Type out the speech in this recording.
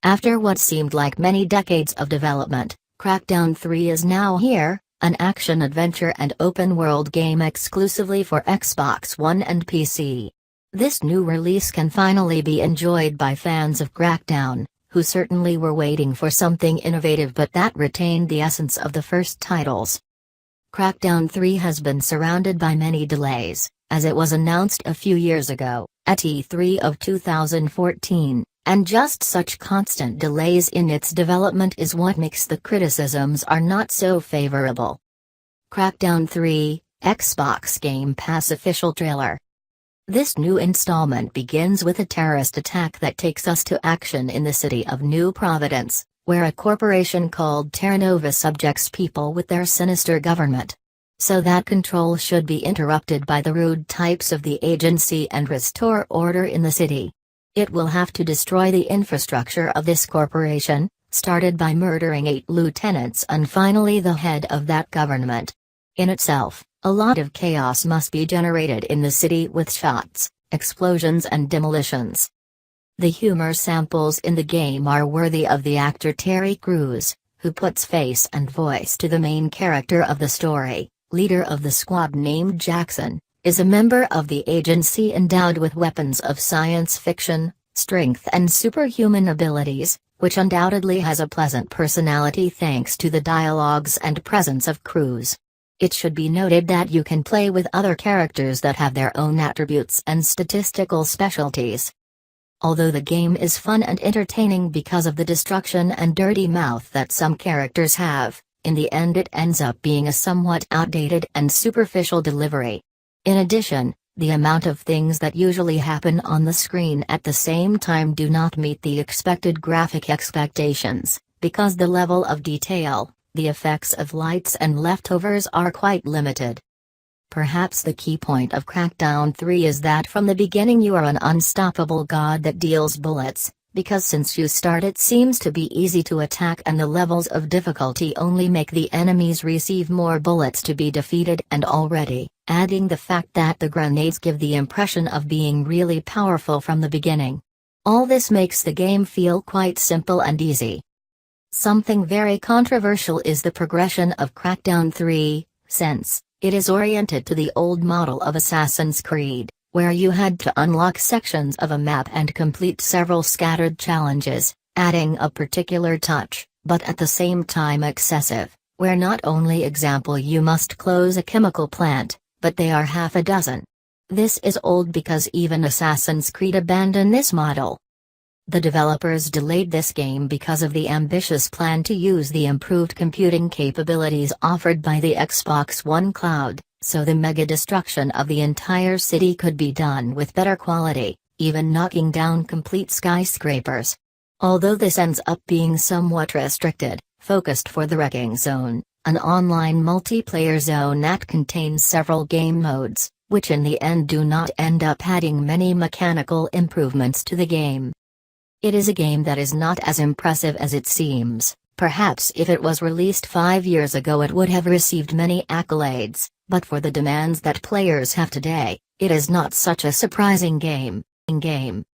After what seemed like many decades of development, Crackdown 3 is now here, an action-adventure and open-world game exclusively for Xbox One and PC. This new release can finally be enjoyed by fans of Crackdown, who certainly were waiting for something innovative but that retained the essence of the first titles. Crackdown 3 has been surrounded by many delays, as it was announced a few years ago, at E3 of 2014, and just such constant delays in its development is what makes the criticisms are not so favorable. Crackdown 3, Xbox Game Pass official trailer. This new installment begins with a terrorist attack that takes us to action in the city of New Providence, where a corporation called Terra Nova subjects people with their sinister government. So that control should be interrupted by the rude types of the agency and restore order in the city. It will have to destroy the infrastructure of this corporation, started by murdering 8 lieutenants and finally the head of that government. In itself, a lot of chaos must be generated in the city with shots, explosions and demolitions. The humor samples in the game are worthy of the actor Terry Crews, who puts face and voice to the main character of the story. Leader of the squad named Jackson, is a member of the agency endowed with weapons of science fiction, strength and superhuman abilities, which undoubtedly has a pleasant personality thanks to the dialogues and presence of Crews. It should be noted that you can play with other characters that have their own attributes and statistical specialties. Although the game is fun and entertaining because of the destruction and dirty mouth that some characters have, in the end it ends up being a somewhat outdated and superficial delivery. In addition, the amount of things that usually happen on the screen at the same time do not meet the expected graphic expectations, because the level of detail, the effects of lights and leftovers are quite limited. Perhaps the key point of Crackdown 3 is that from the beginning you are an unstoppable god that deals bullets, because since you start it seems to be easy to attack and the levels of difficulty only make the enemies receive more bullets to be defeated and already, adding the fact that the grenades give the impression of being really powerful from the beginning. All this makes the game feel quite simple and easy. Something very controversial is the progression of Crackdown 3, since it is oriented to the old model of Assassin's Creed, where you had to unlock sections of a map and complete several scattered challenges, adding a particular touch, but at the same time excessive, where not only example you must close a chemical plant, but they are half a dozen. This is old because even Assassin's Creed abandoned this model. The developers delayed this game because of the ambitious plan to use the improved computing capabilities offered by the Xbox One Cloud, so the mega destruction of the entire city could be done with better quality, even knocking down complete skyscrapers. Although this ends up being somewhat restricted, focused for the Wrecking Zone, an online multiplayer zone that contains several game modes, which in the end do not end up adding many mechanical improvements to the game. It is a game that is not as impressive as it seems. Perhaps if it was released 5 years ago it would have received many accolades, but for the demands that players have today, it is not such a surprising game.